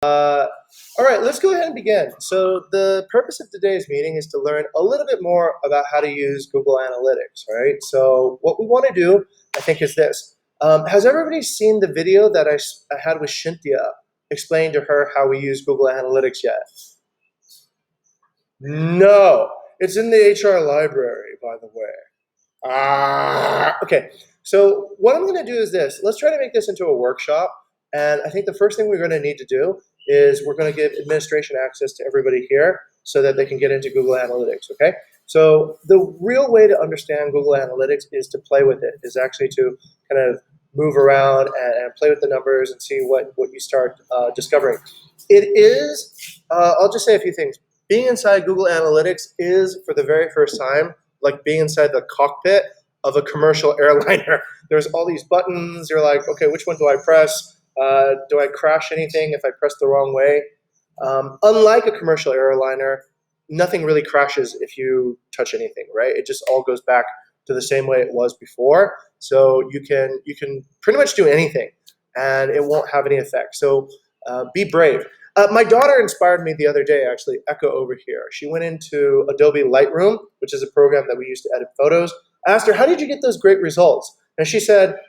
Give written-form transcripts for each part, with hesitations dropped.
All right, let's go ahead and begin. So the purpose of today's meeting is to learn a little bit more about how to use Google Analytics, right? So what we want to do, I think, is this. Has everybody seen the video that I had with Shintia explaining to her how we use Google Analytics yet? No, it's in the HR library, by the way. Okay, so what I'm going to do is this. Let's try to make this into a workshop. And I think the first thing we're going to need to do is we're going to give administration access to everybody here so that they can get into Google Analytics, okay? So the real way to understand Google Analytics is to play with it, is actually to kind of move around and play with the numbers and see what you start discovering. It is, I'll just say a few things. Being inside Google Analytics is, for the very first time, like being inside the cockpit of a commercial airliner. There's all these buttons. You're like, okay, which one do I press? Do I crash anything if I press the wrong way? Unlike a commercial airliner, nothing really crashes if you touch anything, right? It just all goes back to the same way it was before. So you can pretty much do anything, and it won't have any effect. So be brave. My daughter inspired me the other day, actually, Echo over here. She went into Adobe Lightroom, which is a program that we use to edit photos. I asked her, how did you get those great results? And she said,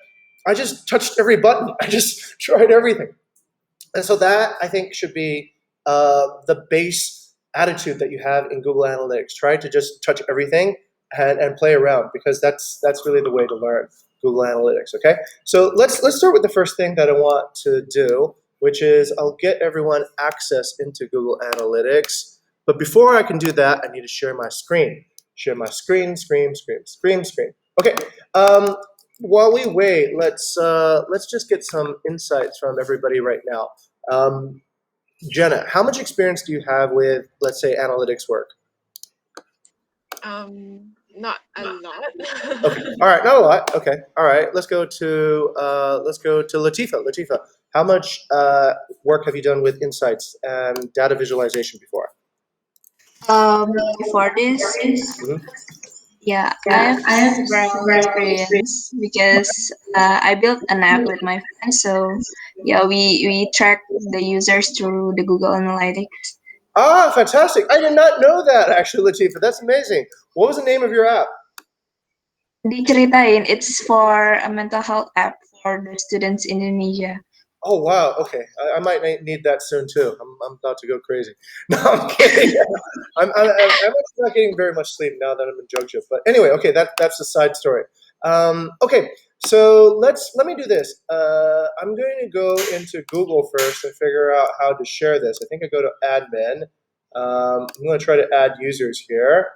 I just touched every button. I just tried everything. And so that, I think, should be the base attitude that you have in Google Analytics. Try to just touch everything and play around, because that's really the way to learn Google Analytics, okay? So let's start with the first thing that I want to do, which is I'll get everyone access into Google Analytics. But before I can do that, I need to share my screen. Share my screen. Okay. While we wait, let's just get some insights from everybody right now. Jenna, how much experience do you have with, let's say, analytics work? Not a lot. Okay. All right, not a lot. Okay. All right. Let's go to Latifa. Latifa, how much work have you done with insights and data visualization before? Before this, Mhm. yeah, I have several experience because I built an app with my friends. So yeah, we track the users through the Google Analytics. Ah, fantastic. I did not know that, actually, Latifa. That's amazing. What was the name of your app? Diceritain, it's for a mental health app for the students in Indonesia. Oh, wow. Okay. I might need that soon, too. I'm about to go crazy. No, I'm kidding. I'm actually not getting very much sleep now that I'm in Jogja. But anyway, okay, that's a side story. Okay, so let me do this. I'm going to go into Google first and figure out how to share this. I think I go to admin. I'm going to try to add users here.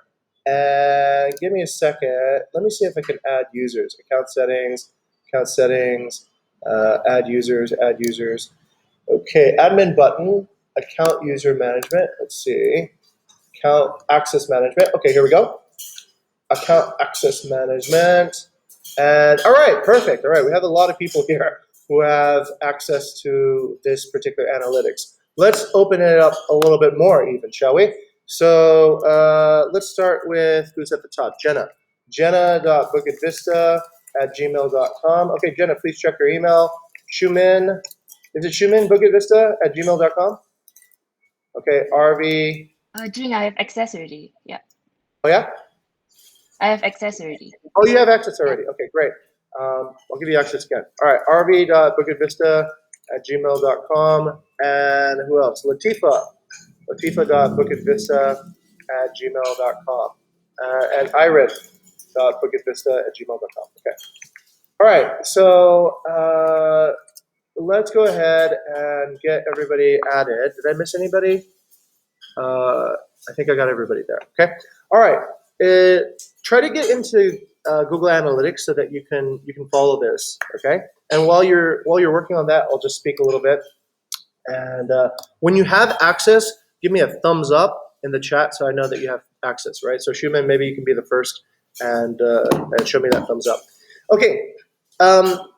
And give me a second. Let me see if I can add users. Account settings, add users. Okay, admin button, account user management. Let's see. Account access management. Okay, here we go. Account access management. And all right, perfect. All right, we have a lot of people here who have access to this particular analytics. Let's open it up a little bit more even, shall we? So let's start with who's at the top, Jenna. Jenna.bukitvista@gmail.com. Okay, Jenna, please check your email. Shumin, is it Shumin bukitvista@gmail.com? Okay, RV. Jing, I have access already. Yeah, Oh yeah? I have access already. Oh, you have access already. Okay, great. I'll give you access again. All right, rv.bukitvista@gmail.com. And who else? Latifa. Latifa.bukitvista@gmail.com. And iris.bukitvista@gmail.com. Okay. All right, so let's go ahead and get everybody added. Did I miss anybody? I think I got everybody there. Okay. All right. Try to get into Google Analytics so that you can follow this. Okay. And while you're working on that, I'll just speak a little bit. And when you have access, give me a thumbs up in the chat so I know that you have access. Right. So Shuman, maybe you can be the first and show me that thumbs up. Okay.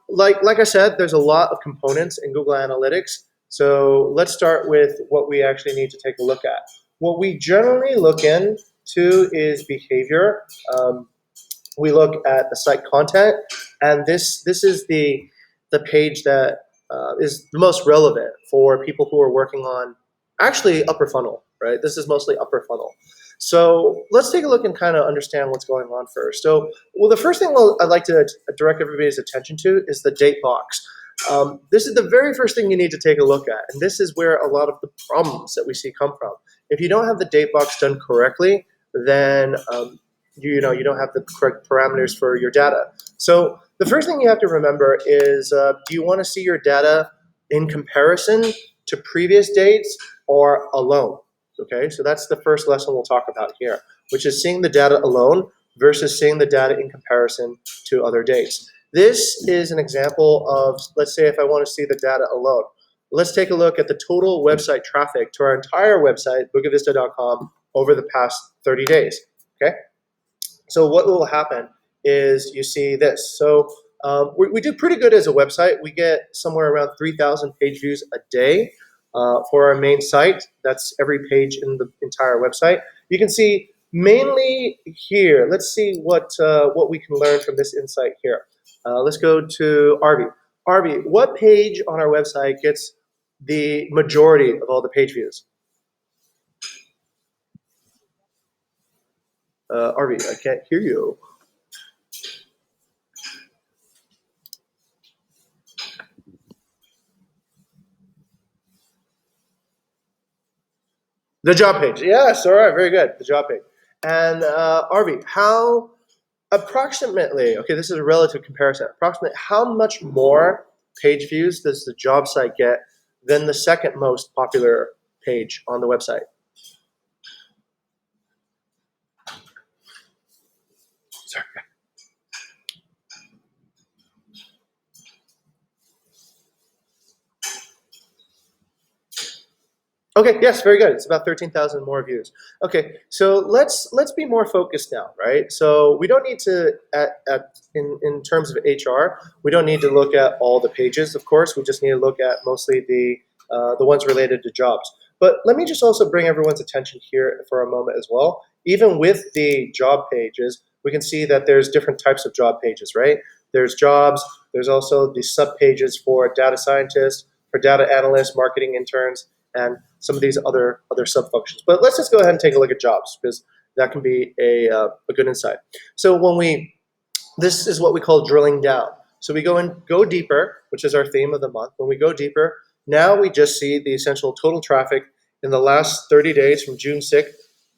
Like I said, there's a lot of components in Google Analytics. So let's start with what we actually need to take a look at. What we generally look into is behavior. We look at the site content, and this is the page that is the most relevant for people who are working on actually upper funnel, right? This is mostly upper funnel. So let's take a look and kind of understand what's going on first. So, well, the first thing I'd like to direct everybody's attention to is the date box. This is the very first thing you need to take a look at, and this is where a lot of the problems that we see come from. If you don't have the date box done correctly, then you don't have the correct parameters for your data. So the first thing you have to remember is, do you want to see your data in comparison to previous dates or alone? Okay, so that's the first lesson we'll talk about here, which is seeing the data alone versus seeing the data in comparison to other dates. This is an example of, let's say if I want to see the data alone. Let's take a look at the total website traffic to our entire website, bukitvista.com, over the past 30 days. Okay, so what will happen is you see this. So we do pretty good as a website. We get somewhere around 3,000 page views a day for our main site. That's every page in the entire website. You can see mainly here. Let's see what we can learn from this insight here. Let's go to Arvi. Arvi, what page on our website gets the majority of all the page views? Arvi, I can't hear you. The job page. Yes, all right, very good. The job page. And Arvi, how approximately, okay, this is a relative comparison, approximately how much more page views does the job site get than the second most popular page on the website? Sorry. Okay, yes, very good. It's about 13,000 more views. Okay, so let's be more focused now, right? So we don't need to, in terms of HR, we don't need to look at all the pages, of course. We just need to look at mostly the ones related to jobs. But let me just also bring everyone's attention here for a moment as well. Even with the job pages, we can see that there's different types of job pages, right? There's jobs, there's also the sub pages for data scientists, for data analysts, marketing interns, and some of these other sub-functions. But let's just go ahead and take a look at jobs, because that can be a good insight. So this is what we call drilling down. So we go deeper, which is our theme of the month. When we go deeper, now we just see the essential total traffic in the last 30 days from June 6th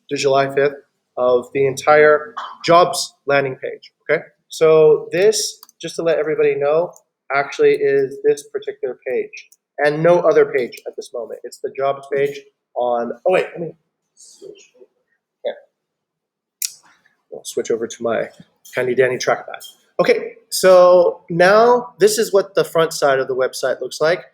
to July 5th of the entire jobs landing page, okay? So this, just to let everybody know, actually is this particular page. And no other page at this moment. It's the jobs page on, oh wait, let me switch over. Yeah. I'll switch over to my handy dandy trackpad. Okay, so now this is what the front side of the website looks like.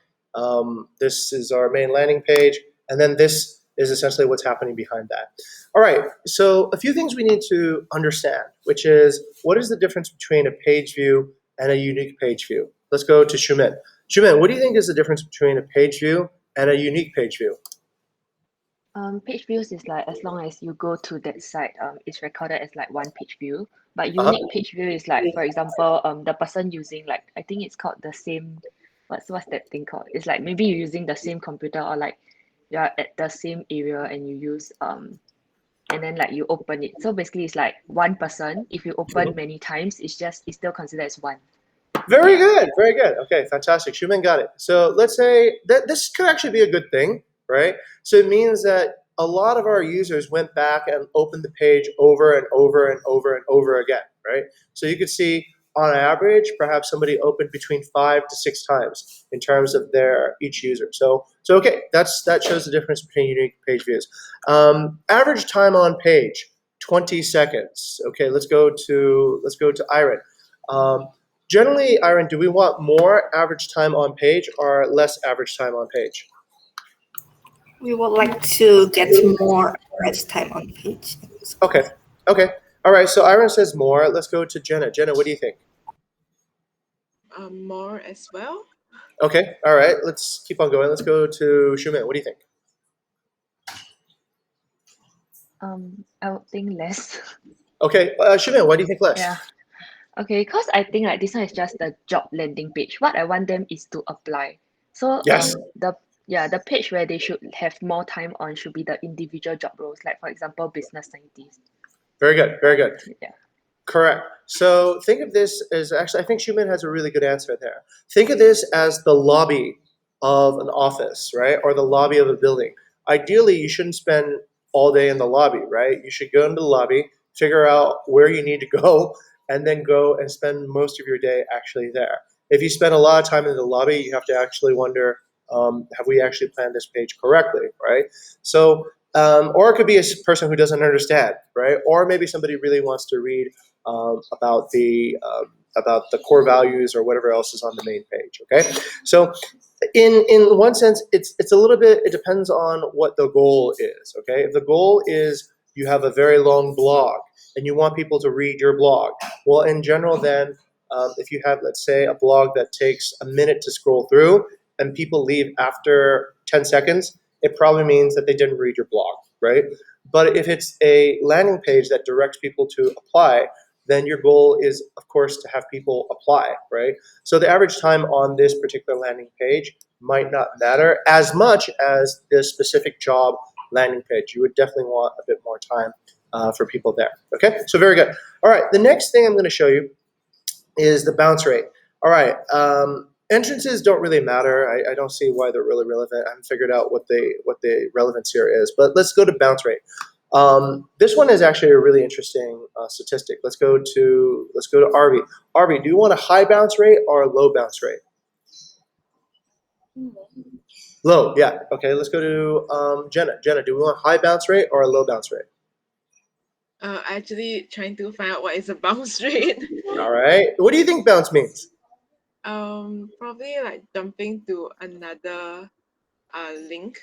This is our main landing page, and then this is essentially what's happening behind that. All right, so a few things we need to understand, which is what is the difference between a page view and a unique page view? Let's go to Shumen. Shumen, what do you think is the difference between a page view and a unique page view? Page views is like as long as you go to that site, it's recorded as like one page view. But unique page view is like, for example, the person using like, I think it's called the same, what's that thing called? It's like maybe you're using the same computer, or like you're at the same area and you use and then like you open it. So basically it's like one person. If you open many times, it's still considered as one. Very good, very good. Okay, fantastic. Shumen got it. So let's say that this could actually be a good thing, right? So it means that a lot of our users went back and opened the page over and over and over and over again, right? So you could see on average, perhaps somebody opened between 5 to 6 times in terms of each user. So okay, that shows the difference between unique page views. Average time on page, 20 seconds. Okay, let's go to Iron. Generally, Iron, do we want more average time on page or less average time on page? We would like to get more average time on page. Okay. All right, so Iron says more. Let's go to Jenna. Jenna, what do you think? More as well. Okay, all right, let's keep on going. Let's go to Shumen. What do you think? I would think less. Okay, Shumen, why do you think less? Yeah. Okay, because I think like this one is just the job landing page. What I want them is to apply. So Yes. the page where they should have more time on should be the individual job roles, like for example, business scientist. Very good. Very good. Yeah. Correct. So think of this as actually, I think Shuman has a really good answer there. Think of this as the lobby of an office, right? Or the lobby of a building. Ideally, you shouldn't spend all day in the lobby, right? You should go into the lobby, figure out where you need to go, and then go and spend most of your day actually there. If you spend a lot of time in the lobby, you have to actually wonder, have we actually planned this page correctly, right? So, or it could be a person who doesn't understand, right? Or maybe somebody really wants to read about the core values or whatever else is on the main page. Okay, so in one sense, it's a little bit. It depends on what the goal is. Okay, if the goal is you have a very long blog and you want people to read your blog, well, in general, then if you have, let's say, a blog that takes a minute to scroll through and people leave after 10 seconds, it probably means that they didn't read your blog, right? But if it's a landing page that directs people to apply, then your goal is, of course, to have people apply, right? So the average time on this particular landing page might not matter as much as the specific job landing page. You would definitely want a bit more time for people there. Okay, so very good. All right, the next thing I'm going to show you is the bounce rate. All right, entrances don't really matter. I don't see why they're really relevant. I haven't figured out what the relevance here is, but let's go to bounce rate. This one is actually a really interesting statistic. Let's go to Arvi. Arvi, do you want a high bounce rate or a low bounce rate? Low, yeah. Okay, let's go to Jenna. Jenna, do we want a high bounce rate or a low bounce rate? Actually trying to find out what is a bounce rate. All right. What do you think bounce means? Probably like jumping to another link.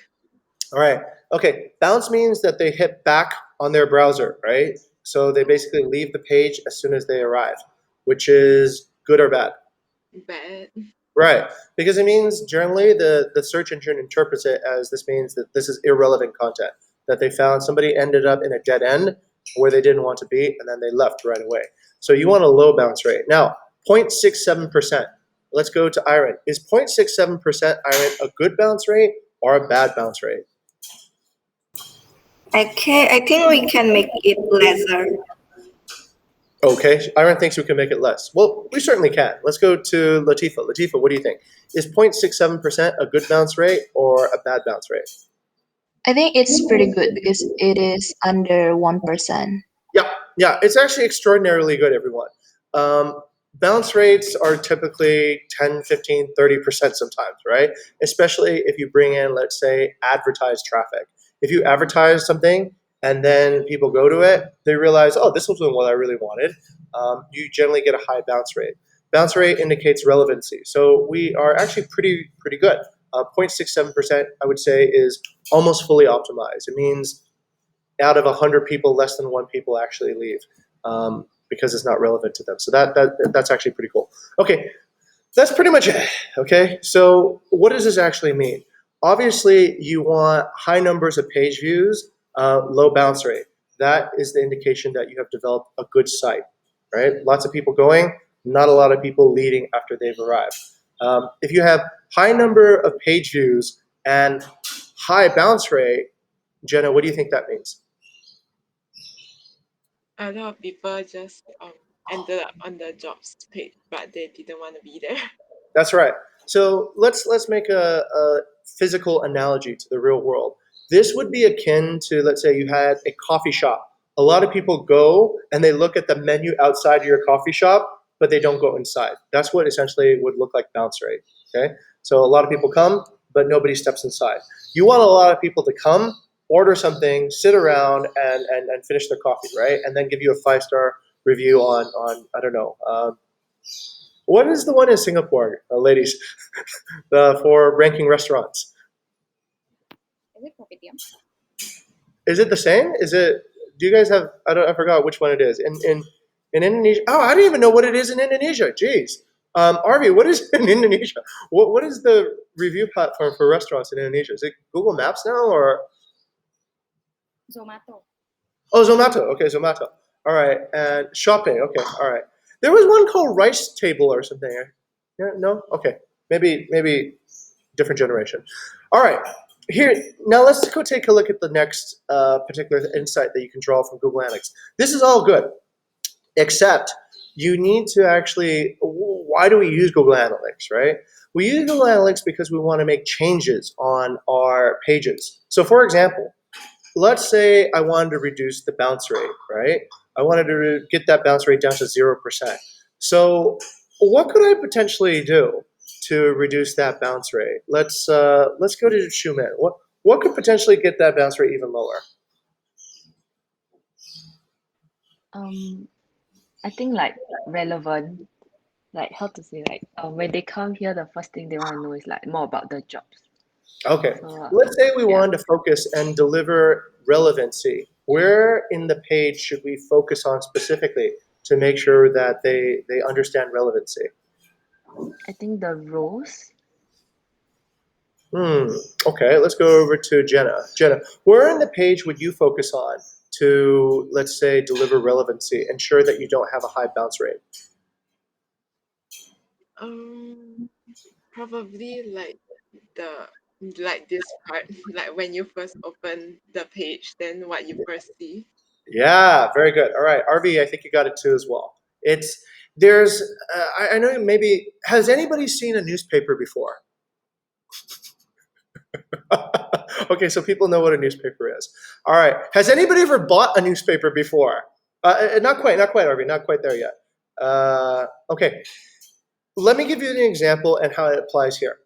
All right. Okay. Bounce means that they hit back on their browser, right? So they basically leave the page as soon as they arrive, which is good or bad? Bad. Right. Because it means generally the search engine interprets it as this means that this is irrelevant content, that they found somebody ended up in a dead end where they didn't want to be, and then they left right away. So you want a low bounce rate. Now, 0.67%. Let's go to Iron. Is 0.67%, Iron, a good bounce rate or a bad bounce rate? Okay, I think we can make it lesser. Okay, Iron thinks we can make it less. Well, we certainly can. Let's go to Latifa. Latifa, what do you think? Is 0.67% a good bounce rate or a bad bounce rate? I think it's pretty good because it is under 1%. Yeah, it's actually extraordinarily good, everyone. Bounce rates are typically 10, 15, 30% sometimes, right? Especially if you bring in, let's say, advertised traffic. If you advertise something and then people go to it, they realize, oh, this wasn't what I really wanted. You generally get a high bounce rate. Bounce rate indicates relevancy. So we are actually pretty good. 0.67%, I would say, is almost fully optimized. It means out of 100 people, less than 1 people actually leave because it's not relevant to them. So that's actually pretty cool. Okay, that's pretty much it. Okay, so what does this actually mean? Obviously, you want high numbers of page views, low bounce rate. That is the indication that you have developed a good site, right? Lots of people going, not a lot of people leaving after they've arrived. If you have high number of page views and high bounce rate, Jenna, what do you think that means? A lot of people just ended up on the jobs page, but they didn't want to be there. That's right. So let's make a physical analogy to the real world. This would be akin to, let's say you had a coffee shop. A lot of people go and they look at the menu outside of your coffee shop, but they don't go inside. That's what essentially would look like bounce rate. Okay, so a lot of people come, but nobody steps inside. You want a lot of people to come, order something, sit around, and finish their coffee, right? And then give you a 5-star review on I don't know. What is the one in Singapore, ladies, for ranking restaurants? Is it Kopitiam? Is it the same? Is it? Do you guys have? I forgot which one it is. In Indonesia. Oh, I don't even know what it is in Indonesia. Jeez. Arvi, what is in Indonesia? What is the review platform for restaurants in Indonesia? Is it Google Maps now or? Zomato. Oh, Zomato. Okay, Zomato. All right, and shopping. Okay, all right. There was one called Rice Table or something. Yeah, no. Okay, maybe different generation. All right, here, now let's go take a look at the next particular insight that you can draw from Google Analytics. This is all good, except you need to actually, why do we use Google Analytics, right? We use Google Analytics because we want to make changes on our pages. So for example, let's say I wanted to reduce the bounce rate, right? I wanted to get that bounce rate down to 0%. So what could I potentially do to reduce that bounce rate? Let's go to Shumen. What could potentially get that bounce rate even lower? I think like relevant, like how to say, like when they come here, the first thing they want to know is like more about the jobs. Okay, So let's say we yeah. wanted to focus and deliver relevancy. Where in the page should we focus on specifically to make sure that they understand relevancy? I think the rows. Okay, let's go over to Jenna. Jenna, where in the page would you focus on to, let's say, deliver relevancy, ensure that you don't have a high bounce rate? Probably like this part, like when you first open the page, then what you first see. Yeah, very good. All right, RV, I think you got it too as well. I know maybe, has anybody seen a newspaper before? Okay, so people know what a newspaper is. All right, has anybody ever bought a newspaper before? Not quite, RV, not quite there yet. Okay, let me give you an example and how it applies here.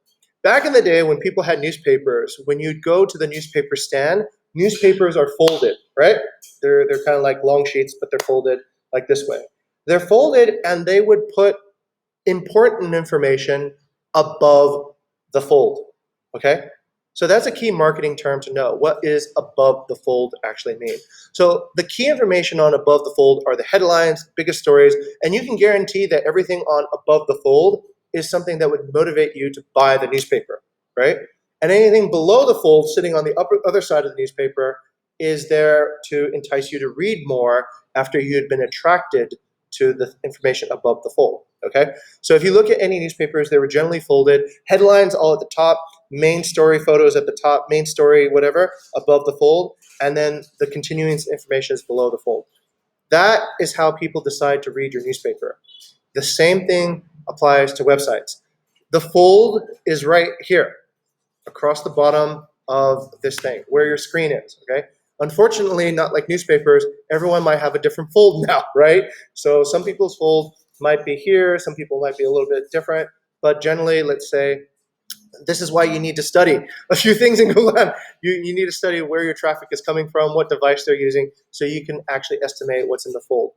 Back in the day when people had newspapers, when you'd go to the newspaper stand, newspapers are folded, right? They're kind of like long sheets, but they're folded like this way. They're folded and they would put important information above the fold, okay? So that's a key marketing term to know. What is above the fold actually mean? So the key information on above the fold are the headlines, biggest stories, and you can guarantee that everything on above the fold is something that would motivate you to buy the newspaper, right? And anything below the fold sitting on the other side of the newspaper is there to entice you to read more after you had been attracted to the information above the fold, okay? So if you look at any newspapers, they were generally folded, headlines all at the top, main story photos at the top, main story whatever, above the fold, and then the continuing information is below the fold. That is how people decide to read your newspaper. The same thing applies to websites. The fold is right here, across the bottom of this thing, where your screen is, okay? Unfortunately, not like newspapers, everyone might have a different fold now, right? So some people's fold might be here, some people might be a little bit different, but generally, let's say, this is why you need to study a few things in Google Ads. You need to study where your traffic is coming from, what device they're using, so you can actually estimate what's in the fold.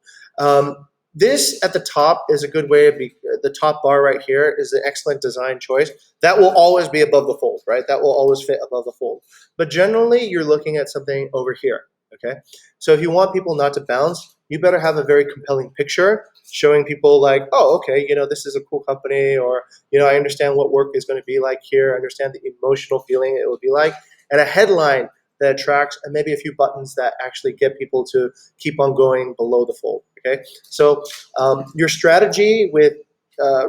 This at the top is a good way to be, the top bar right here is an excellent design choice. That will always be above the fold, right? That will always fit above the fold. But generally, you're looking at something over here, okay? So if you want people not to bounce, you better have a very compelling picture showing people like, oh, okay, you know, this is a cool company, or, you know, I understand what work is going to be like here. I understand the emotional feeling it will be like. And a headline that attracts, and maybe a few buttons that actually get people to keep on going below the fold, okay? So your strategy with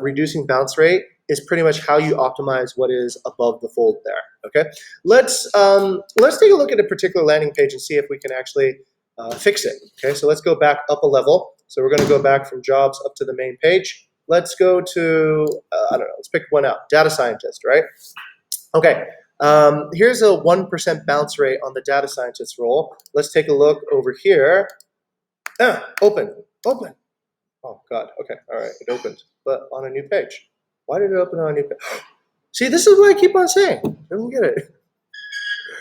reducing bounce rate is pretty much how you optimize what is above the fold there, okay? Let's take a look at a particular landing page and see if we can actually fix it, okay? So let's go back up a level. So we're gonna go back from jobs up to the main page. Let's go to, I don't know, let's pick one out, data scientist, right? Okay, here's a 1% bounce rate on the data scientist role. Let's take a look over here. Open. Oh God, okay, all right, it opened, but on a new page. Why did it open on a new page? See, this is what I keep on saying. I don't get it.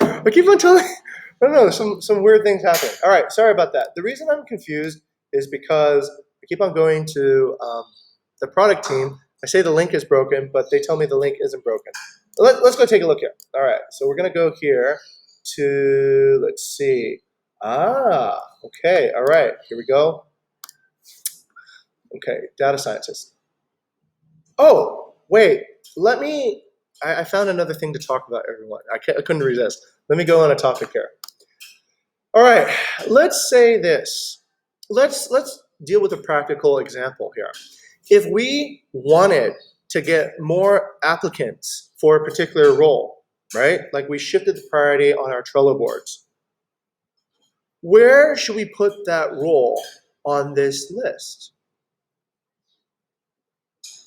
I keep on telling, I don't know, some weird things happen. All right, sorry about that. The reason I'm confused is because I keep on going to the product team. I say the link is broken, but they tell me the link isn't broken. Let's go take a look here. All right, so we're gonna go here to, let's see. Okay, all right, here we go. Okay, data scientist. Oh, wait, I found another thing to talk about, everyone. I couldn't resist. Let me go on a topic here. All right, let's say this. Let's deal with a practical example here. If we wanted to get more applicants for a particular role, right? Like we shifted the priority on our Trello boards. Where should we put that role on this list?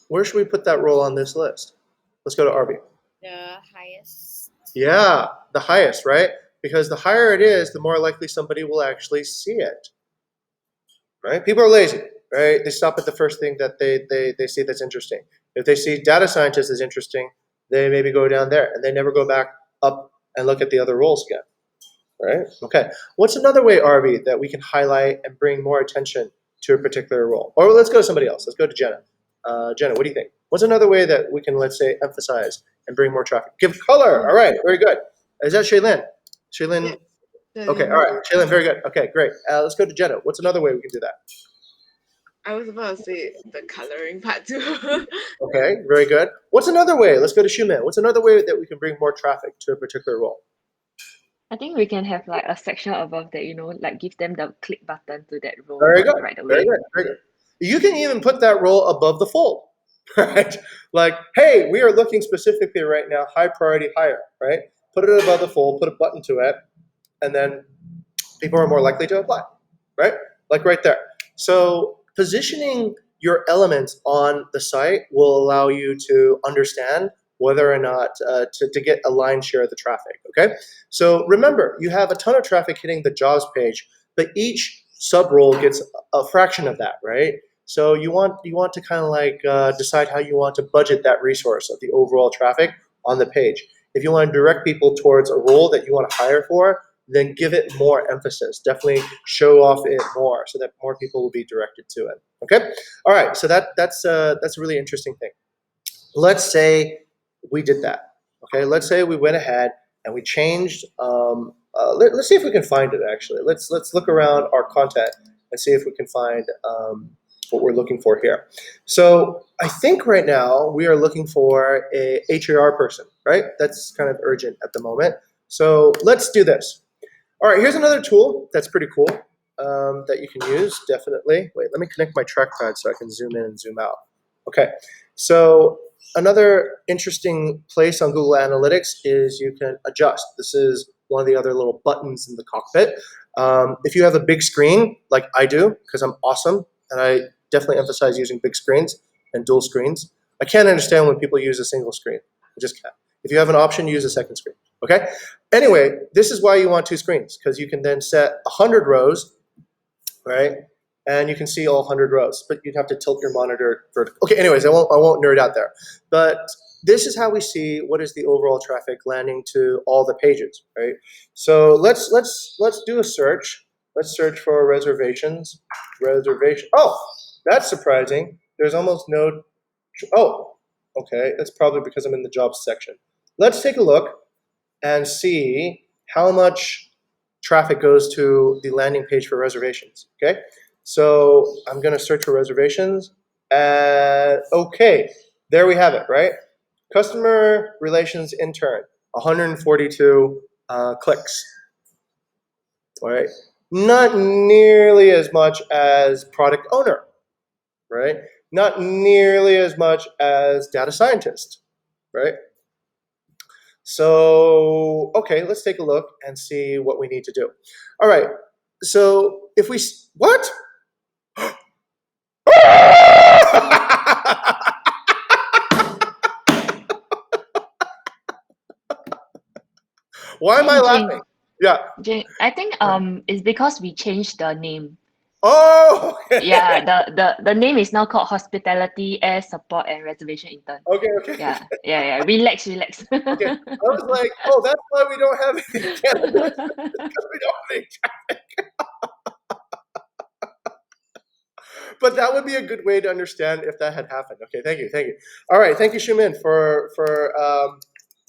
Where should we put that role on this list? Let's go to Arby. The highest. Yeah, the highest, right? Because the higher it is, the more likely somebody will actually see it, right? People are lazy, right? They stop at the first thing that they see that's interesting. If they see data scientist is interesting, they maybe go down there, and they never go back up and look at the other roles again, right? Okay. What's another way, Arby, that we can highlight and bring more attention to a particular role? Or let's go to somebody else. Let's go to Jenna. Jenna, what do you think? What's another way that we can, let's say, emphasize and bring more traffic? Give color. All right, very good. Is that Shaylin? Shaylin? Yeah. Okay, all right. Shaylin, very good. Okay, great. Let's go to Jenna. What's another way we can do that? I was about to say the coloring part too. Okay, very good. What's another way? Let's go to Shuman. What's another way that we can bring more traffic to a particular role? I think we can have like a section above that, you know, like give them the click button to that role Very good. right away. Very good. Very good. You can even put that role above the fold, right? Like, hey, we are looking specifically right now, high priority hire, right? Put it above the fold, put a button to it, and then people are more likely to apply, right? Like right there. So positioning your elements on the site will allow you to understand whether or not to get a line share of the traffic, okay? So remember, you have a ton of traffic hitting the jobs page, but each sub-role gets a fraction of that, right? So you want to kind of like decide how you want to budget that resource of the overall traffic on the page. If you want to direct people towards a role that you want to hire for, then give it more emphasis. Definitely show off it more so that more people will be directed to it. Okay? All right, so that's a really interesting thing. Let's say we did that. Okay, let's say we went ahead and we changed. Let's see if we can find it. Actually, let's look around our content and see if we can find what we're looking for here. So I think right now we are looking for a HAR person, right? That's kind of urgent at the moment. So let's do this. All right, here's another tool that's pretty cool that you can use, definitely. Wait, let me connect my trackpad so I can zoom in and zoom out. Okay, so another interesting place on Google Analytics is you can adjust. This is one of the other little buttons in the cockpit. If you have a big screen, like I do, because I'm awesome, and I definitely emphasize using big screens and dual screens. I can't understand when people use a single screen. I just can't. If you have an option, use a second screen, okay? Anyway, this is why you want two screens, because you can then set 100 rows, right? And you can see all 100 rows, but you'd have to tilt your monitor vertical. Okay, anyways, I won't nerd out there. But this is how we see what is the overall traffic landing to all the pages, right? So let's do a search. Let's search for reservations. Reservation. Oh, that's surprising. There's almost no. Oh, okay. That's probably because I'm in the jobs section. Let's take a look and see how much traffic goes to the landing page for reservations. Okay. So I'm going to search for reservations. Okay, there we have it, right? Customer relations intern, 142 clicks. All right. Not nearly as much as product owner, right? Not nearly as much as data scientist, right? So, okay, let's take a look and see what we need to do. All right, so if we, what? Why am I laughing? Yeah. Jane, I think it's because we changed the name. Oh, okay. Yeah, the name is now called Hospitality Air Support and Reservation Intern. Okay. Yeah. Relax. Okay. I was like, oh, that's why we don't have any candidates, because we don't have any traffic. But that would be a good way to understand if that had happened. Okay, thank you. All right, thank you, Shumin, for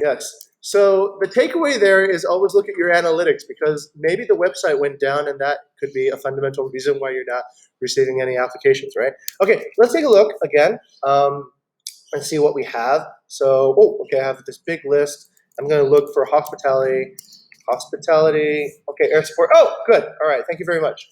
yes. So the takeaway there is always look at your analytics, because maybe the website went down and that could be a fundamental reason why you're not receiving any applications, right? Okay, let's take a look again and see what we have. So, okay, I have this big list. I'm going to look for hospitality. Okay, air support. Oh, good. All right, thank you very much.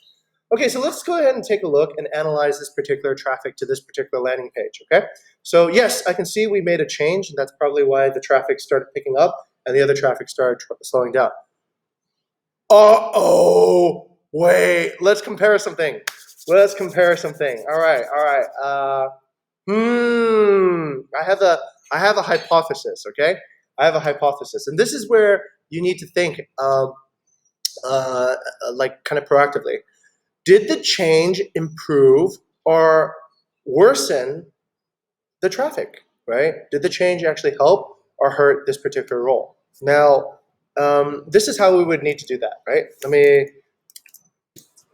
Okay, so let's go ahead and take a look and analyze this particular traffic to this particular landing page, okay? So yes, I can see we made a change, and that's probably why the traffic started picking up and the other traffic started slowing down. Uh-oh, wait, let's compare something. Let's compare something. All right. I have a hypothesis, okay? I have a hypothesis, and this is where you need to think like kind of proactively. Did the change improve or worsen the traffic, right? Did the change actually help or hurt this particular role? Now, this is how we would need to do that, right?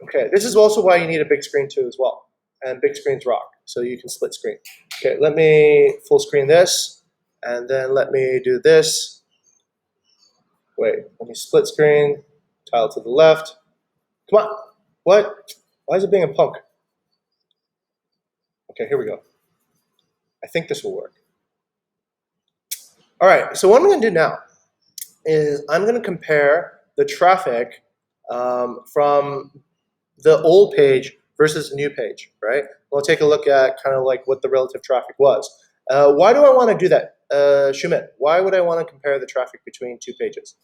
Okay, this is also why you need a big screen too as well. And big screens rock, so you can split screen. Okay, let me full screen this, and then let me do this. Wait, let me split screen, tile to the left. Come on, what? Why is it being a punk? Okay, here we go. I think this will work. All right, so what I'm gonna do now is I'm gonna compare the traffic from the old page versus the new page, right? We'll take a look at kind of like what the relative traffic was. Why do I want to do that? Shumit, why would I want to compare the traffic between two pages?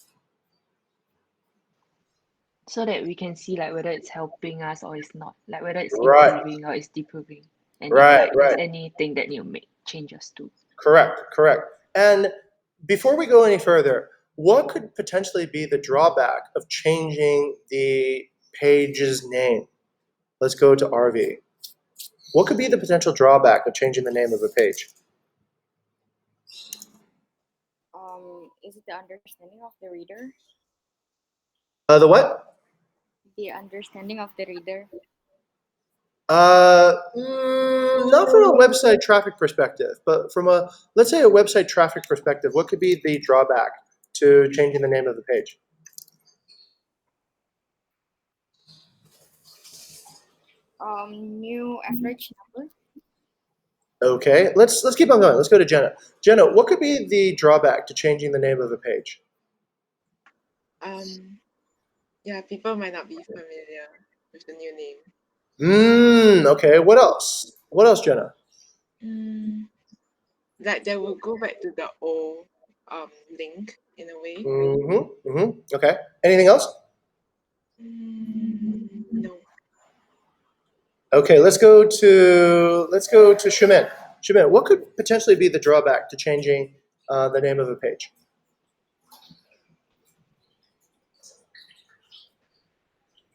So that we can see like whether it's helping us or it's not, like whether it's Right. improving or it's deproving, and Right, if like right. there's anything that you make changes to. Correct. And before we go any further, what could potentially be the drawback of changing the page's name? Let's go to RV. What could be the potential drawback of changing the name of a page? Is it the understanding of the reader? The what? The understanding of the reader. Not from a website traffic perspective, but from a, let's say a website traffic perspective, what could be the drawback to changing the name of the page? New average number. Okay, let's keep on going. Let's go to Jenna. Jenna, what could be the drawback to changing the name of a page? Yeah, people might not be familiar with the new name. Okay, what else? What else, Jenna? Like they will go back to the old link in a way. Okay. Anything else? No. Okay, let's go to Shumen. Shumen, what could potentially be the drawback to changing the name of a page?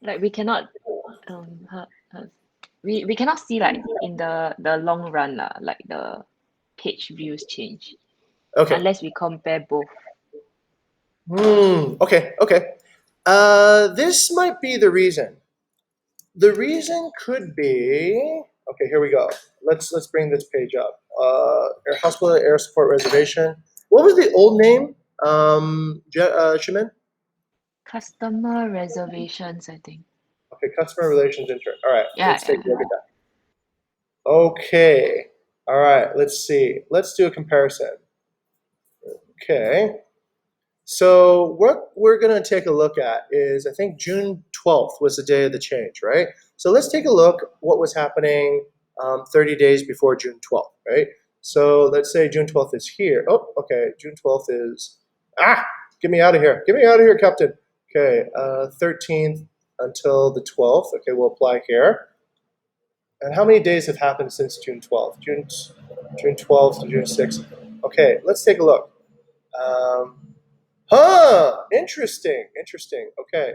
Like we cannot we cannot see like in the long run like the page views change. Okay. Unless we compare both. Okay. This might be the reason. The reason could be, okay, here we go. Let's bring this page up. Hospital air support reservation. What was the old name, Shimin? Customer reservations, I think. Okay, customer relations intern. All right, Yeah, let's take a look at that. Okay, all right, let's see. Let's do a comparison. Okay, so what we're going to take a look at is, I think June 12th was the day of the change, right? So let's take a look what was happening 30 days before June 12th, right? So let's say June 12th is here. Oh, okay, June 12th is, get me out of here. Get me out of here, Captain. Okay, 13th until the 12th. Okay, we'll apply here. And how many days have happened since June 12th? June 12th to June 6th. Okay, let's take a look. Interesting. Okay,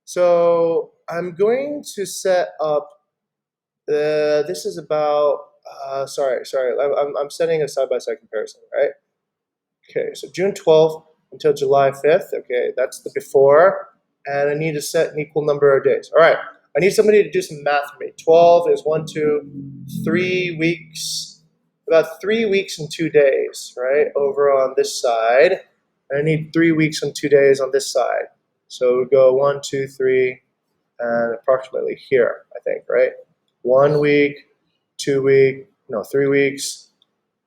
so I'm going to set up. This is about. Sorry. I'm setting a side-by-side comparison, right? Okay, so June 12th until July 5th. Okay, that's the before, and I need to set an equal number of days. All right, I need somebody to do some math for me. 12 is 1, 2, 3 weeks. About 3 weeks and 2 days, right? Over on this side. And I need 3 weeks and 2 days on this side. So we go 1, 2, 3, and approximately here, I think, right? 1 week, 2 week, no, 3 weeks.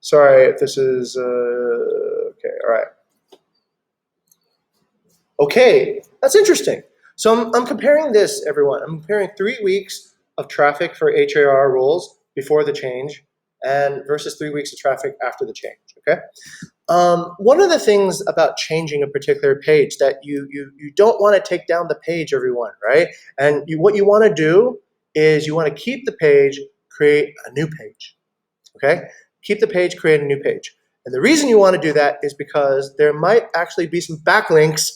Sorry if this is, okay, all right. Okay, that's interesting. So I'm comparing this, everyone. I'm comparing 3 weeks of traffic for HAR rules before the change and versus 3 weeks of traffic after the change, okay? One of the things about changing a particular page that you don't want to take down the page, everyone, right? And what you want to do is you want to keep the page, create a new page, okay? Keep the page, create a new page. And the reason you want to do that is because there might actually be some backlinks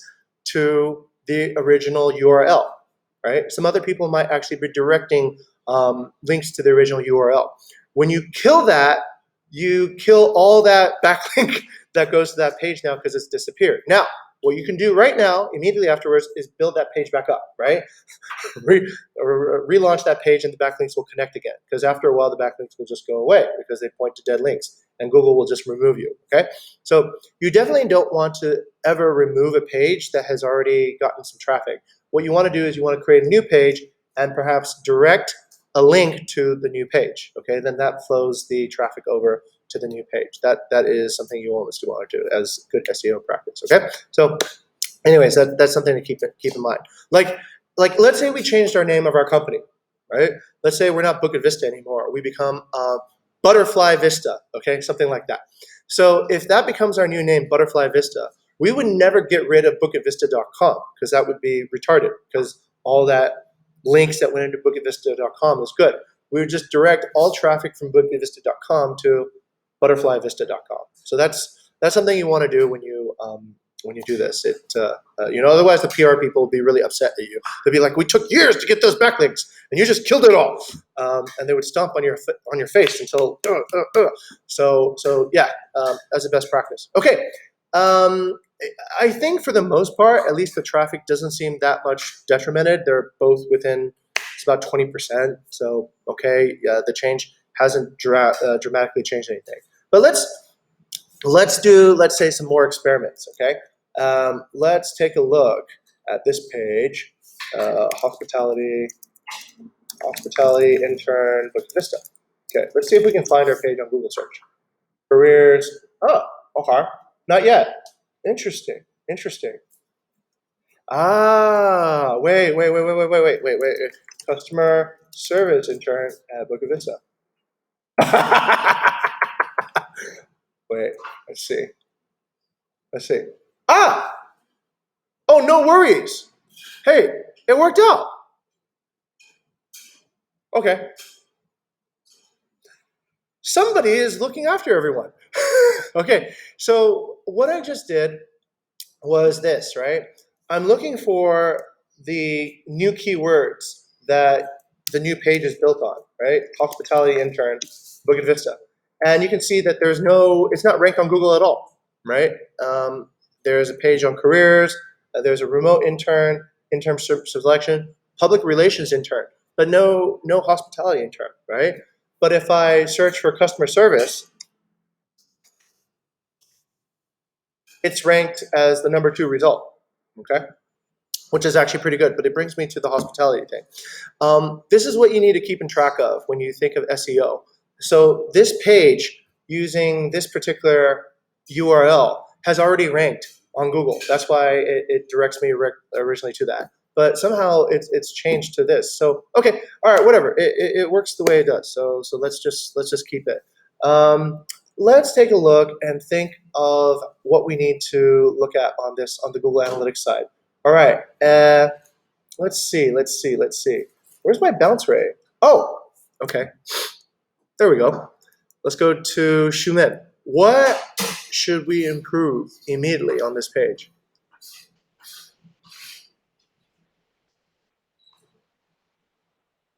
to the original URL, right? Some other people might actually be directing links to the original URL. When you kill that, you kill all that backlink that goes to that page now because it's disappeared. Now, what you can do right now, immediately afterwards, is build that page back up, right? Relaunch that page and the backlinks will connect again, because after a while the backlinks will just go away because they point to dead links and Google will just remove you, okay? So you definitely don't want to ever remove a page that has already gotten some traffic. What you want to do is you want to create a new page and perhaps direct a link to the new page, okay? Then that flows the traffic over to the new page. That is something you always do want to do as good SEO practice, okay? So anyways, that's something to keep in mind. Like let's say we changed our name of our company, right? Let's say we're not Bukit Vista anymore. We become Butterfly Vista, okay? Something like that. So if that becomes our new name, Butterfly Vista, we would never get rid of bukitvista.com because that would be retarded because all that links that went into bukitvista.com is good. We would just direct all traffic from bukitvista.com to butterflyvista.com. So that's something you want to do when you do this. Otherwise the PR people will be really upset at you. They'll be like, "We took years to get those backlinks, and you just killed it all," and they would stomp on your face until. So yeah, as a best practice. Okay. I think for the most part, at least the traffic doesn't seem that much detrimented. They're both within, it's about 20%. So, okay, the change hasn't dramatically changed anything. But let's say some more experiments, okay? Let's take a look at this page, hospitality intern, Bukit Vista. Okay, let's see if we can find our page on Google search. Careers, oh, okay, not yet. Interesting. Wait. Customer service intern at Bukit Vista. Wait, let's see. Ah! Oh, no worries. Hey, it worked out. Okay. Somebody is looking after everyone. Okay, so what I just did was this, right? I'm looking for the new keywords that the new page is built on, right? Hospitality intern, Bukit Vista. And you can see that it's not ranked on Google at all, right? There's a page on careers, there's a remote intern selection, public relations intern, but no hospitality intern, right? But if I search for customer service, it's ranked as the number 2 result, okay? Which is actually pretty good, but it brings me to the hospitality thing. This is what you need to keep in track of when you think of SEO. So this page, using this particular URL, has already ranked on Google. That's why it directs me originally to that. But somehow it's changed to this. So, okay, all right, whatever. It works the way it does. So let's just keep it. Let's take a look and think of what we need to look at on the Google Analytics side. All right, let's see. Where's my bounce rate? Oh, okay. There we go. Let's go to Shumen. What should we improve immediately on this page?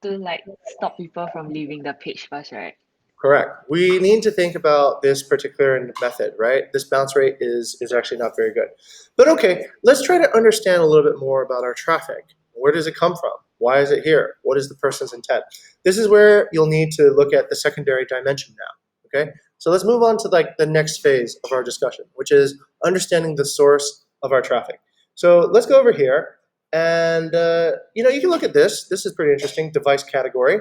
To stop people from leaving the page first, right? Correct. We need to think about this particular method, right? This bounce rate is actually not very good. But okay, let's try to understand a little bit more about our traffic. Where does it come from? Why is it here? What is the person's intent? This is where you'll need to look at the secondary dimension now, okay? So let's move on to the next phase of our discussion, which is understanding the source of our traffic. So let's go over here and, you can look at this. This is pretty interesting, device category.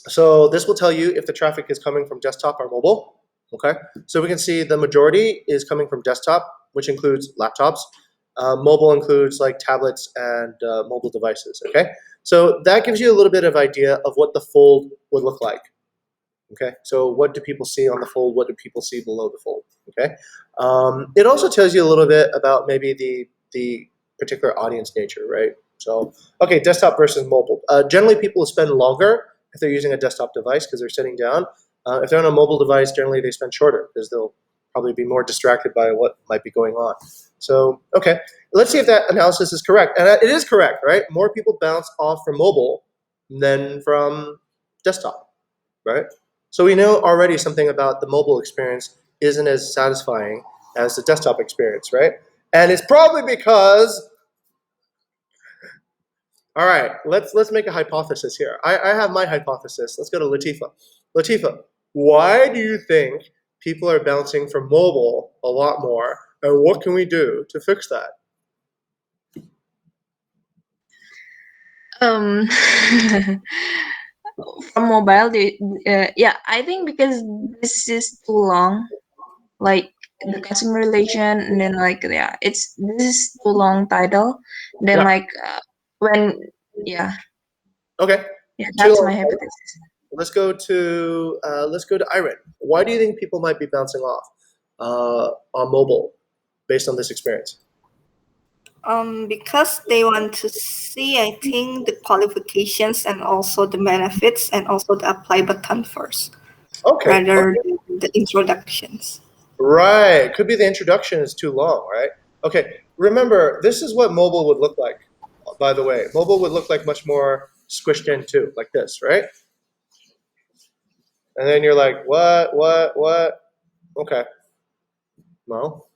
So this will tell you if the traffic is coming from desktop or mobile, okay? So we can see the majority is coming from desktop, which includes laptops. Mobile includes like tablets and mobile devices. Okay, so that gives you a little bit of idea of what the fold would look like. Okay, so what do people see on the fold? What do people see below the fold? Okay, it also tells you a little bit about maybe the particular audience nature, right? So, okay, desktop versus mobile. Generally, people will spend longer if they're using a desktop device because they're sitting down. If they're on a mobile device, generally they spend shorter because they'll probably be more distracted by what might be going on. So, okay, let's see if that analysis is correct. And it is correct, right? More people bounce off from mobile than from desktop, right? So we know already something about the mobile experience isn't as satisfying as the desktop experience, right? And it's probably because, all right, let's make a hypothesis here. I have my hypothesis. Let's go to Latifa. Latifa, why do you think people are bouncing from mobile a lot more, and what can we do to fix that? From mobile, yeah, I think because this is too long, like the customer relation, and then like yeah, this is too long title. Then Yeah. like when yeah, Okay. yeah, Too that's long. my hypothesis. Let's go to Iron. Why do you think people might be bouncing off on mobile based on this experience? Because they want to see, I think, the qualifications and also the benefits and also the apply button first, Okay. rather than the introductions. Right. Could be the introduction is too long, right? Okay. Remember, this is what mobile would look like, by the way. Mobile would look like much more squished in too, like this, right? And then you're like, what? Okay. Well,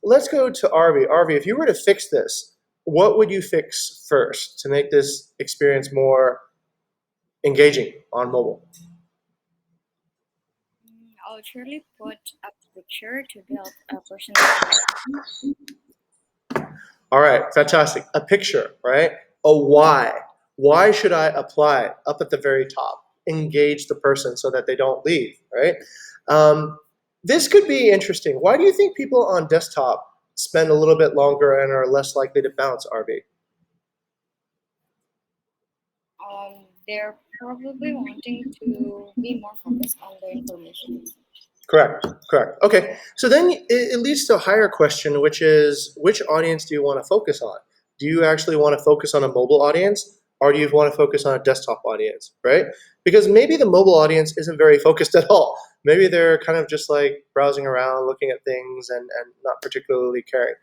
let's go to Arvi. Arvi, if you were to fix this, what would you fix first to make this experience more engaging on mobile? I'll surely put a picture to build a personal connection. All right, fantastic. A picture, right? A why. Why should I apply up at the very top? Engage the person so that they don't leave, right? This could be interesting. Why do you think people on desktop spend a little bit longer and are less likely to bounce, RB? They're probably wanting to be more focused on the information. Correct. Okay, so then it leads to a higher question, which is which audience do you want to focus on? Do you actually want to focus on a mobile audience, or do you want to focus on a desktop audience, right? Because maybe the mobile audience isn't very focused at all. Maybe they're kind of just like browsing around, looking at things, and not particularly caring.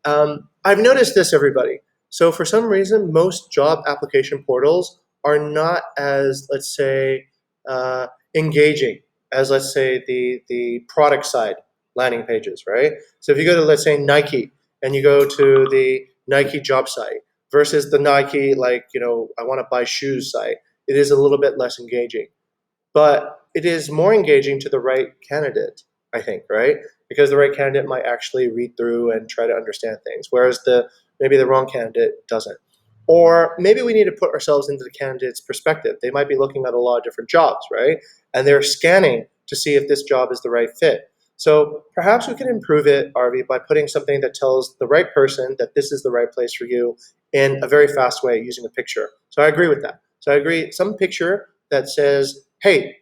I've noticed this, everybody. So for some reason, most job application portals are not as, let's say, engaging as, let's say, the product side landing pages, right? So if you go to, let's say, Nike, and you go to the Nike job site versus the Nike, like, I want to buy shoes site, it is a little bit less engaging. But it is more engaging to the right candidate, I think, right? Because the right candidate might actually read through and try to understand things, whereas maybe the wrong candidate doesn't. Or maybe we need to put ourselves into the candidate's perspective. They might be looking at a lot of different jobs, right? And they're scanning to see if this job is the right fit. So perhaps we can improve it, Arvi, by putting something that tells the right person that this is the right place for you in a very fast way using a picture. So I agree with that. So I agree, some picture that says, hey,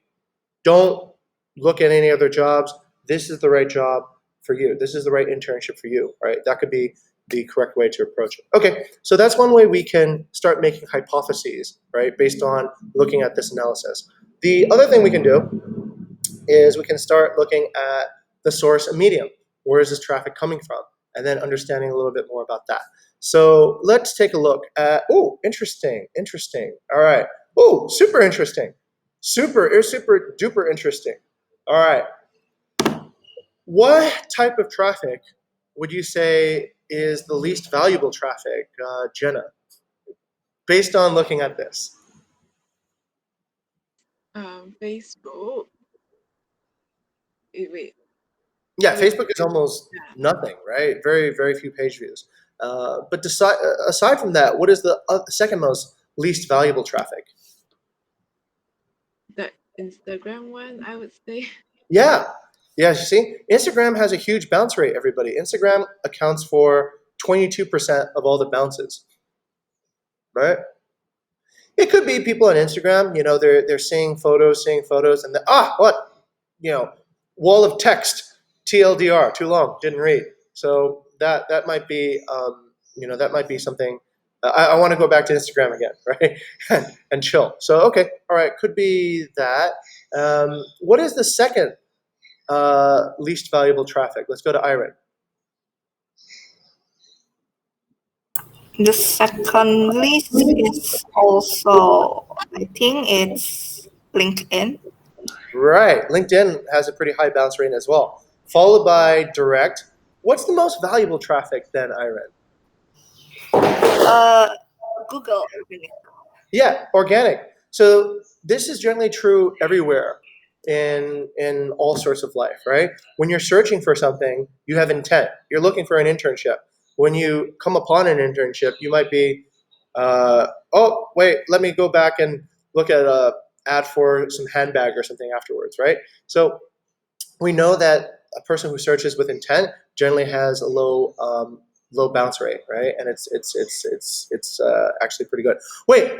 don't look at any other jobs. This is the right job for you. This is the right internship for you, right? That could be the correct way to approach it. Okay, so that's one way we can start making hypotheses, right, based on looking at this analysis. The other thing we can do is we can start looking at the source and medium. Where is this traffic coming from? And then understanding a little bit more about that. So let's take a look at, interesting. All right. Super interesting. Super duper interesting. All right. What type of traffic would you say is the least valuable traffic, Jenna, based on looking at this? Facebook. Wait. Yeah, Wait. Facebook is almost Yeah. nothing, right? Very, very few page views. But aside from that, what is the second most least valuable traffic? The Instagram one, I would say. Yeah. Yeah, you see, Instagram has a huge bounce rate, everybody. Instagram accounts for 22% of all the bounces, right? It could be people on Instagram, they're seeing photos, and what? Wall of text, TLDR, too long, didn't read. So that might be, that might be something. I want to go back to Instagram again, right? And chill. So okay, all right, could be that. What is the second least valuable traffic? Let's go to Iron. The second list is also, I think it's LinkedIn. Right. LinkedIn has a pretty high bounce rate as well, followed by direct. What's the most valuable traffic then, Iron? Google Organic. Yeah, organic. So this is generally true everywhere in all sorts of life, right? When you're searching for something, you have intent. You're looking for an internship. When you come upon an internship, you might be, oh wait, let me go back and look at a ad for some handbag or something afterwards, right? So we know that a person who searches with intent generally has a low bounce rate, right? And it's actually pretty good. Wait,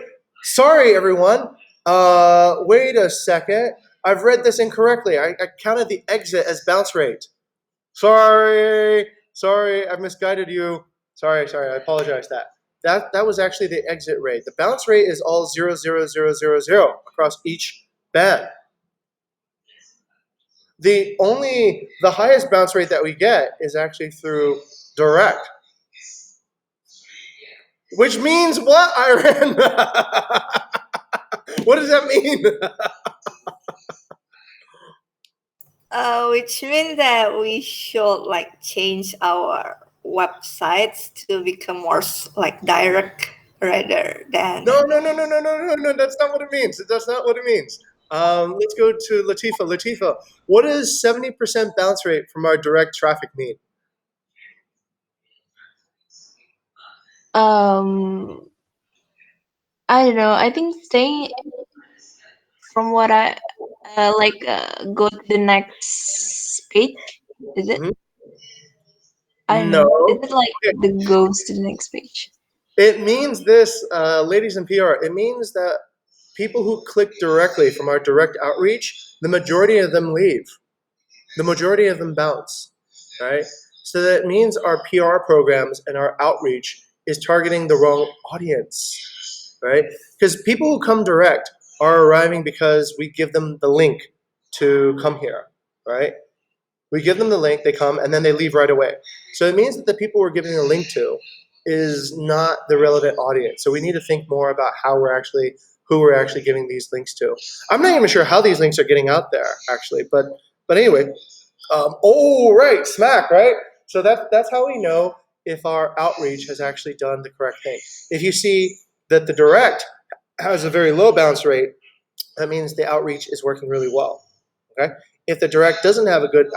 sorry everyone. Wait a second. I've read this incorrectly. I counted the exit as bounce rate. Sorry, I've misguided you. Sorry. I apologize. That was actually the exit rate. The bounce rate is all 0, 0, 0, 0, 0 across each band. The highest bounce rate that we get is actually through direct. Which means what, Iran? What does that mean? Which means that we should change our websites to become more direct rather than. No. That's not what it means. That's not what it means. Let's go to Latifa. Latifa, what does 70% bounce rate from our direct traffic mean? I don't know. I think staying from what I go to the next page. Is it? Mhm. I don't know. Is No. it like Okay. the goes to the next page? It means this, ladies in PR. It means that people who click directly from our direct outreach, the majority of them leave. The majority of them bounce, right? So that means our PR programs and our outreach is targeting the wrong audience, right? Because people who come direct are arriving because we give them the link to come here, right? We give them the link, they come, and then they leave right away. So it means that the people we're giving the link to is not the relevant audience. So we need to think more about who we're actually giving these links to. I'm not even sure how these links are getting out there, actually, but anyway. Right, smack, right? So that's how we know if our outreach has actually done the correct thing. If you see that the direct has a very low bounce rate, that means the outreach is working really well. Okay. If the direct doesn't have a good,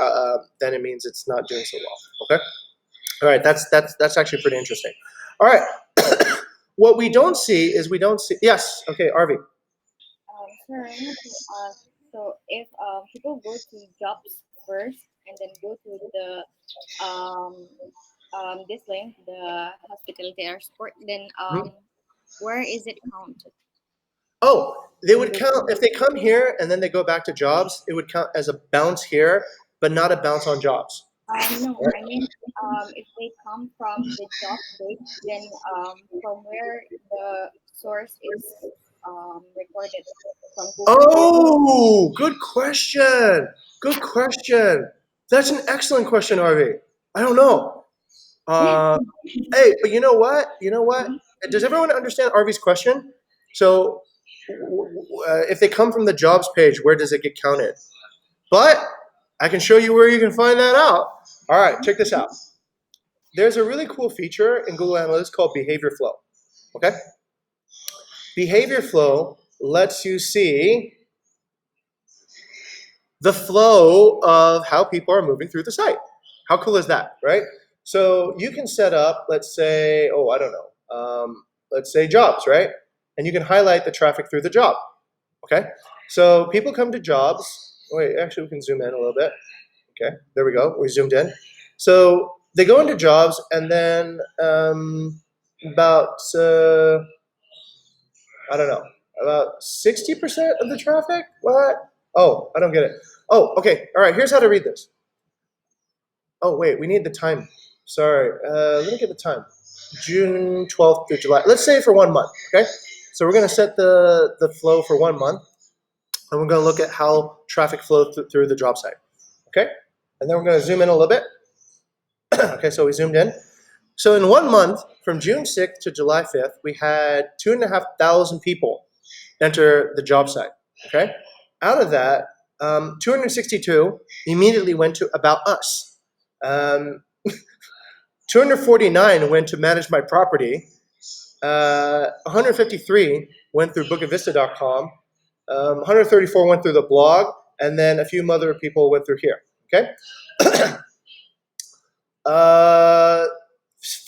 then it means it's not doing so well. Okay. All right. That's actually pretty interesting. All right. What we don't see is Yes. Okay, Arvi. Sir, I want to ask. So, if people go to jobs first and then go to the um this link, the hospitality airport, then Mhm. where is it counted? Oh, they would count if they come here and then they go back to jobs. It would count as a bounce here, but not a bounce on jobs. No, I mean, if they come from the job page, then from where the source is recorded from Google. Oh, good question. Good question. That's an excellent question, Arvi. I don't know. Uh, hey, but you know what? You know what? Does everyone understand Arvi's question? So, if they come from the jobs page, where does it get counted? But I can show you where you can find that out. All right, check this out. There's a really cool feature in Google Analytics called behavior flow. Okay? Behavior flow lets you see the flow of how people are moving through the site. How cool is that, right? So you can set up, let's say, I don't know, let's say jobs, right? And you can highlight the traffic through the job, okay? So people come to jobs. Wait, actually, we can zoom in a little bit. Okay, there we go. We zoomed in. So they go into jobs, and then about I don't know, about 60% of the traffic. What? Oh, I don't get it. Oh, okay. All right. Here's how to read this. Oh, wait. We need the time. Sorry. Let me get the time. June 12th through July. Let's say for 1 month. Okay. So we're going to set the flow for 1 month, and we're going to look at how traffic flows through the job site. Okay. And then we're going to zoom in a little bit. Okay. So we zoomed in. So in 1 month, from June 6th to July 5th, we had 2,500 people enter the job site. Okay. Out of that, 262 immediately went to About Us. 249 went to Manage My Property. 153 went through bookitVista.com. 134 went through the blog, and then a few other people went through here. Okay.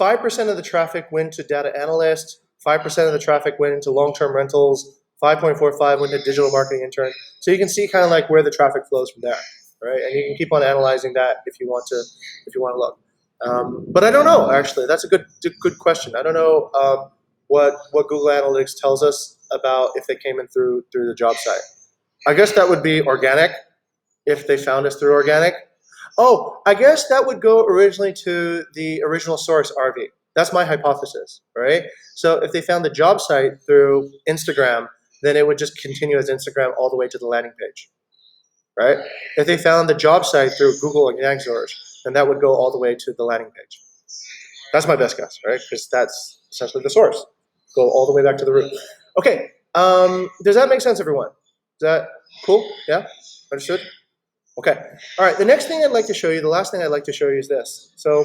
5% of the traffic went to data analyst. 5% of the traffic went into long-term rentals. 5.45 went to digital marketing intern. So you can see kind of like where the traffic flows from there, right? And you can keep on analyzing that if you want to look. But I don't know, actually. That's a good question. I don't know what Google Analytics tells us about if they came in through the job site. I guess that would be organic if they found us through organic. Oh, I guess that would go originally to the original source, RV. That's my hypothesis, right? So if they found the job site through Instagram, then it would just continue as Instagram all the way to the landing page, right? If they found the job site through Google and Yangzorge, then that would go all the way to the landing page. That's my best guess, right? Because that's essentially the source. Go all the way back to the root. Okay, does that make sense, everyone? Is that cool? Yeah? Understood? Okay. All right, the next thing I'd like to show you, the last thing I'd like to show you is this. So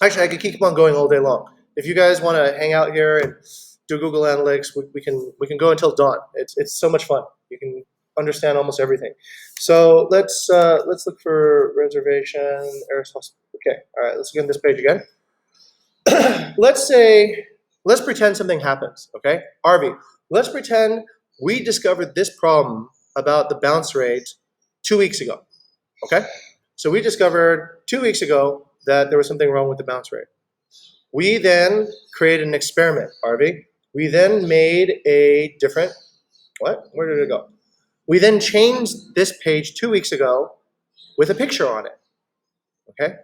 actually, I could keep on going all day long. If you guys want to hang out here and do Google Analytics, we can go until dawn. It's so much fun. You can understand almost everything. So let's look for reservation. Okay. All right. Let's look at this page again. Let's pretend something happens. Okay, Arvi. Let's pretend we discovered this problem about the bounce rate 2 weeks ago. Okay. So we discovered 2 weeks ago that there was something wrong with the bounce rate. We then created an experiment, Arvi. We then made a different, what? Where did it go? We then changed this page 2 weeks ago with a picture on it. Okay?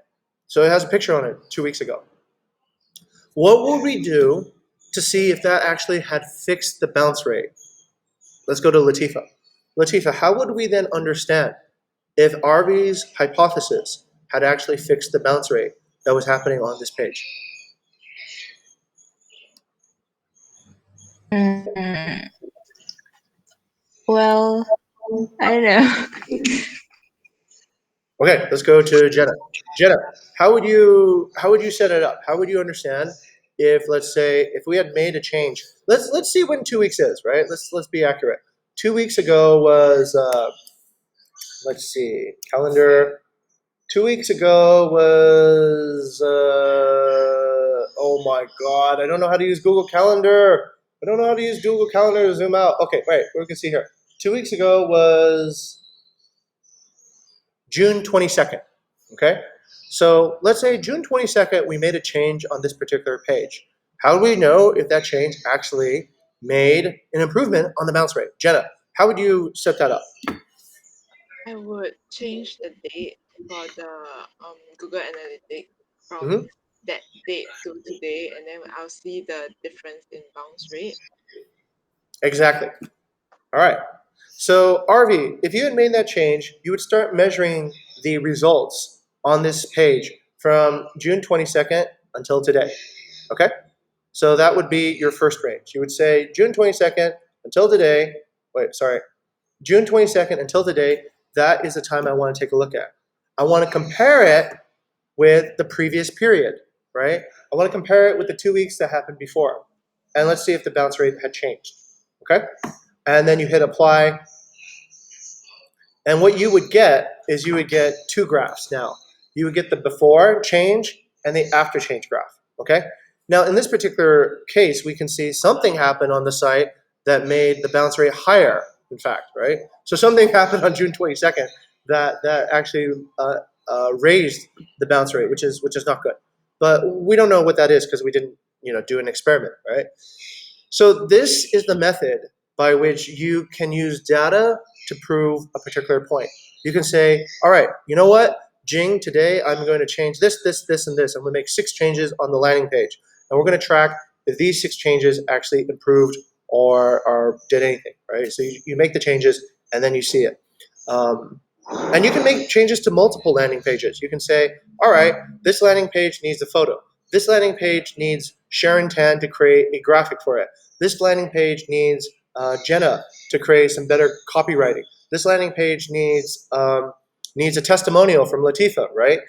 So it has a picture on it 2 weeks ago. What would we do to see if that actually had fixed the bounce rate? Let's go to Latifa. Latifa, how would we then understand if Arvi's hypothesis had actually fixed the bounce rate that was happening on this page? Well, I don't know. Okay, let's go to Jenna. Jenna, how would you set it up? How would you understand if, let's say, if we had made a change? Let's see when 2 weeks is, right? Let's be accurate. 2 weeks ago was let's see, calendar. 2 weeks ago was oh my God, I don't know how to use Google Calendar. I don't know how to use Google Calendar to zoom out. Okay, wait, we can see here. 2 weeks ago was June 22nd. Okay, so let's say June 22nd, we made a change on this particular page. How do we know if that change actually made an improvement on the bounce rate? Jenna, how would you set that up? I would change the date for the Google Analytics from Mhm. that date to today, and then I'll see the difference in bounce rate. Exactly. All right. So RV, if you had made that change, you would start measuring the results on this page from June 22nd until today. Okay? So that would be your first range. You would say June 22nd until today. Wait, sorry. June 22nd until today, that is the time I want to take a look at. I want to compare it with the previous period, right? I want to compare it with the 2 weeks that happened before. And let's see if the bounce rate had changed. Okay? And then you hit apply. And what you would get is you would get two graphs now. You would get the before change and the after change graph. Okay? Now, in this particular case, we can see something happened on the site that made the bounce rate higher, in fact, right? So something happened on June 22nd that actually raised the bounce rate, which is not good. But we don't know what that is because we didn't do an experiment, right? So this is the method by which you can use data to prove a particular point. You can say, all right, you know what, Jing, today I'm going to change this, this, this, and this. I'm going to make 6 changes on the landing page. And we're going to track if these 6 changes actually improved or did anything, right? So you make the changes and then you see it. And you can make changes to multiple landing pages. You can say, all right, this landing page needs a photo. This landing page needs Sharon Tan to create a graphic for it. This landing page needs Jenna to create some better copywriting. This landing page needs a testimonial from Latifa, right?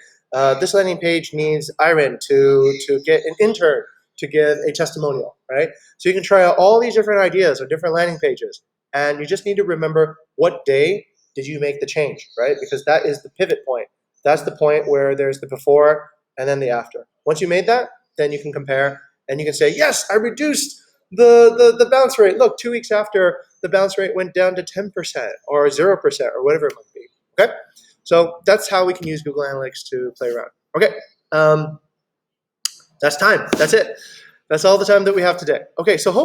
This landing page needs Irene to get an intern to give a testimonial, right? So you can try out all these different ideas or different landing pages, and you just need to remember what day did you make the change, right? Because that is the pivot point. That's the point where there's the before and then the after. Once you made that, then you can compare and you can say, yes, I reduced the bounce rate. Look, 2 weeks after, the bounce rate went down to 10% or 0% or whatever it might be, okay? So that's how we can use Google Analytics to play around. Okay, that's time. That's it. That's all the time that we have today. Okay, so hopefully